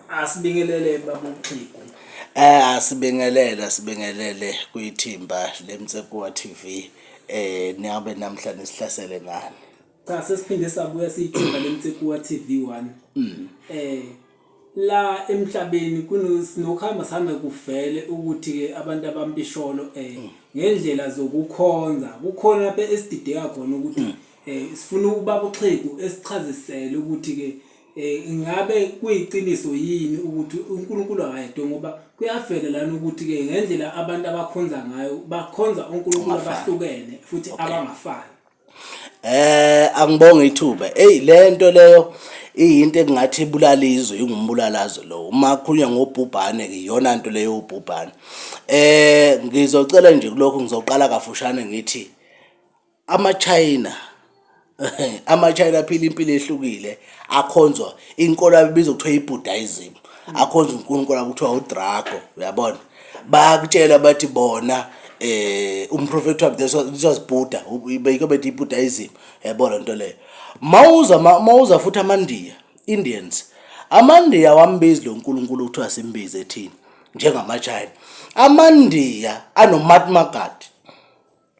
Asibingelele baba uXhigu. Sibingelele kuyithimba leMtsekuwa TV. Niyabe namhlanje sihlasele ngani? Cha sesiphinde sabuya siyithimba leMtsekuwa TV1. La emhlabeni kunokuhamba sihamba kuvele ukuthi ke abantu abampisholo ngendlela zokukhonza kukhona lapha esidideka khona ukuthi sifuna ubaba uXhigu esichazisele ukuthi ke ingabe kuyiqiniso yini ukuthi uNkulunkulu akayedwa ngoba kuyavela lana ukuthi ke ngendlela abantu abakhonza ngayo bakhonza uNkulunkulu abahlukene futhi abangafani. Angibonge ithuba. Lento leyo iyinto engathi ibulalizwe ingumbulalazo lo. Uma kukhulunywa ngobhubhane ke iyona nto leyo ubhubhane. Ngizocela nje kulokho ngizoqala kafushane ngithi ama-China phila impilo ehlukile akhonzwa inkolo abizwa kuthiwa iBuddhism, akhonzwa uNkulunkulu akuthiwa uDrago, uyabona. Bayakutshela bathi bona umprofeti wabo this was Buddha, bayike bethi iBuddhism, yabona into leyo. Mawuza futhi Indians wambiza lo uNkulunkulu ukuthiwa simbize thina njengama-China. AmaNdiya anoMahatma Gandhi,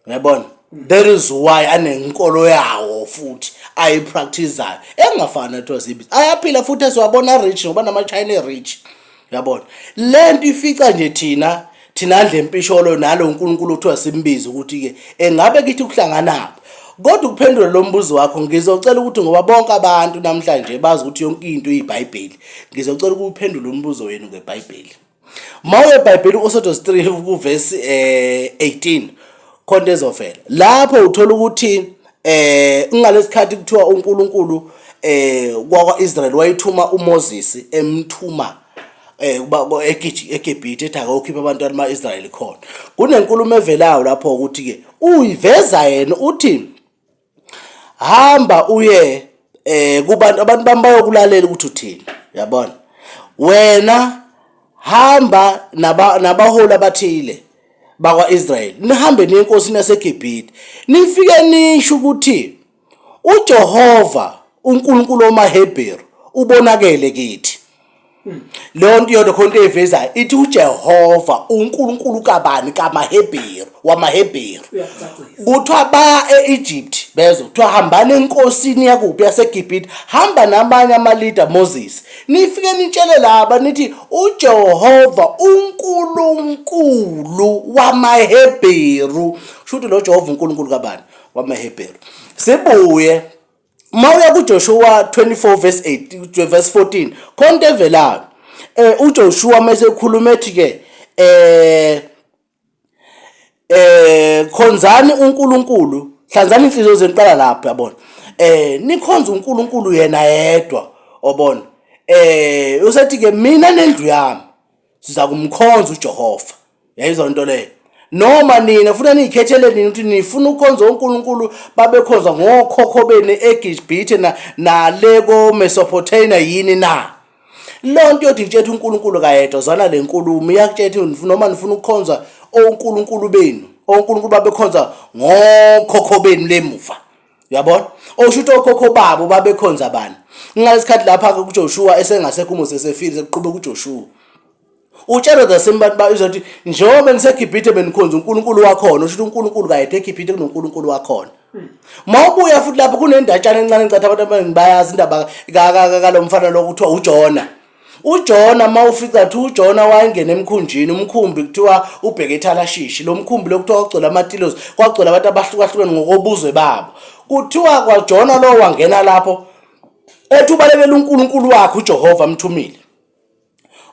uyabona. That is why anenkolo yawo futhi ayipracticeayo engafana nathiwa sibiza. Ayaphila futhi esiwabona rich ngoba nama-China rich, uyabona. Lento ifica nje thina ndle mpisholo nalo uNkulunkulu ukuthiwa simbize ukuthi ke engabe kithi kuhlanganaphi. Kodwa ukuphendula lo mbuzo wakho ngizocela ukuthi ngoba bonke abantu namhlanje bazi ukuthi yonke into iyiBhayibheli, ngizocela ukuphendula umbuzo wenu ngeBhayibheli. Mawe eBhayibheli uExodus 3 kuverse 18 khonto ezofela lapho uthola ukuthi ngalesikhathi kuthiwa uNkulunkulu kwaIsrael wayithuma uMoses emthuma eGibhithe ethi akokhipha abantwana bamaIsrael khona. Kunenkulumo evelayo lapho ukuthi ke uyiveza yena uthi hamba uye kubantu abantu bami bayokulalela ukuthi uthini, yabona. Wena hamba nabaholi abathile bakwaIsrael nihambe niye enkosini yaseGibhithe nifike nisho ukuthi uJehova uNkulunkulu wamaHebheru ubonakele kithi. Leyo nto yodwa khonto evezayo ithi uJehova uNkulunkulu kabani kamaHebheru wamaHebheru. Kuthiwa baya e-Egypt bezwe kuthiwa hambani enkosini yakuphi yaseGibhithe hamba nabanye ama-leader Moses nifike nitshele laba nithi uJehova uNkulunkulu wamaHebheru. Shuthi lo Jehova uNkulunkulu kabani wamaHebheru. Sibuye mawuya kuJoshua 24 verse 8 verse 14 khonto evelayo uJoshua mesekhuluma ethi ke khonzani uNkulunkulu, hlanzani inhliziyo zenu qala lapho, yabona. Nikhonza uNkulunkulu yena yedwa, obona. Usethi ke mina nendlu yami siza kumkhonza uJehova. Yayizona into leyo. Noma nina funa niyikhethele nini ukuthi nifuna ukukhonza uNkulunkulu babekhonza ngokhokho bene eGibhithe nale koMesopotamia yini na. Lonto yothi ithethe uNkulunkulu kayedwa zwana le nkulumo iyakuthethe noma nifuna ukukhonza oNkulunkulu benu, oNkulunkulu babekhonza ngokhokho benu lemuva, yabona. Oshuthi okhokho babo babekhonza bani. Ngalesikhathi lapha ke kuJoshua esengasekho uMoses esefile sekuqhubeka kuJoshua utshela zasembantu bayizothi njengoba niseGibhithe benikhonza uNkulunkulu wakhona, usho ukuthi uNkulunkulu kayedwa eGibhithe kunoNkulunkulu wakhona. Mawubuya futhi lapho kunendatshana encane encathi abantu abaningi bayazi indaba kalomfana lo kuthiwa uJona. UJona mawufica ukuthi uJona wayengena emkhunjini, umkhumbi kuthiwa ubheke eThalashishi. Lo mkhumbi lokuthiwa kwagcwala amatilosi, kwagcwala abantu abahlukahlukene ngokobuzwe babo. Kuthiwa kwaJona lo wangena lapho ethi ubalekela uNkulunkulu wakhe uJehova amthumile.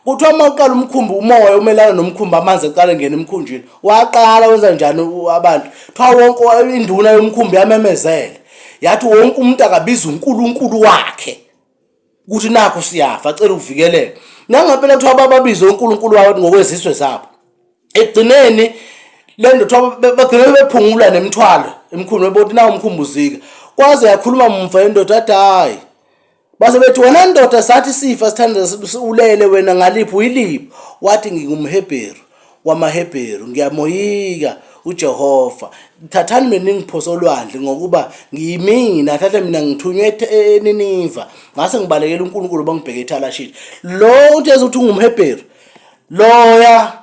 Kuthiwa mawuqala umkhumbi umoya umelana nomkhumbi amanzi eqala ngena emkhunjini. Waqala wenza njani abantu? Kuthiwa wonke induna yomkhumbi yamemezela. Yathi wonke umuntu akabiza uNkulunkulu wakhe. Ukuthi nakho siyafa acela ukuvikeleka. Nangaphela kuthiwa bababiza uNkulunkulu wabo ngokwezizwe zabo. Egcineni lento kuthiwa bagcina bephungula nemithwalo emkhumbi bebothi nawo umkhumbi uzika. Kwaze yakhuluma mumva indoda athi hayi. Base bethi wena ndoda sathi sifa sithanda ulele wena ngaliphi uyiliphi. Wathi ngingumHebheru wamaHebheru ngiyamoyika uJehova. Thathani mina ningiphosa olwandle ngokuba ngiyimina, thatha mina ngithunywe eNiniva. Ngase ngibalekela uNkulunkulu bangibheke eThalashini. Lo uthi ezothi ungumHebheru. Loya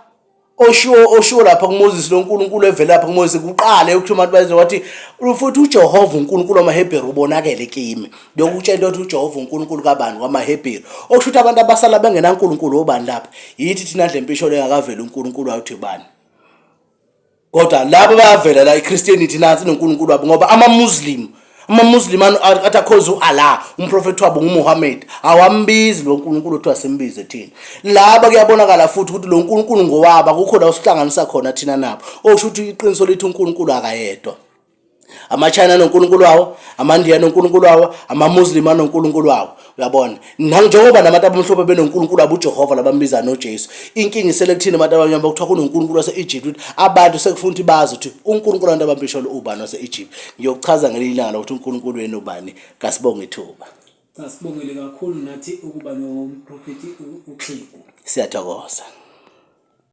osho lapha kuMoses lo uNkulunkulu evela lapha kuMoses kuqala ukuthuma abantu baze wathi futhi uJehova uNkulunkulu wamaHebheru ubonakele kimi. Lokutshela ukuthi uJehova uNkulunkulu kabani wamaHebheru. Okusho ukuthi abantu abasala bengenaNkulunkulu obani lapha. Yithi thina ndle mpisholo engakaveli uNkulunkulu wathi ubani. Kodwa labo bayavela la iChristianity nansi noNkulunkulu wabo ngoba amaMuslim athi akhoza uAllah, umprofeti wabo nguMuhammad, awambizi lo uNkulunkulu othi wasembize thina. Laba kuyabonakala futhi ukuthi lo uNkulunkulu ngowaba, akukho la usihlanganisa khona thina nabo. Okusho ukuthi iqiniso lithi uNkulunkulu akayedwa. AmaChina noNkulunkulu wawo, amaNdiya noNkulunkulu wawo, amaMuslim anoNkulunkulu wawo. Uyabona? Njengoba nabantu abamhlophe benoNkulunkulu wabo uJehova labambiza noJesu. Inkinga iselekuthina abantu abanyama kuthiwa kunoNkulunkulu wase-Egypt. Abantu sekufuna ukuthi bazi ukuthi uNkulunkulu abantu abambisholo ubani wase-Egypt. Ngiyokuchaza ngelinye ilanga ukuthi uNkulunkulu wenu ubani. Kasibonge ithuba. Sasibongele kakhulu nathi ukuba nomprofeti uXhegu. Siyathokoza.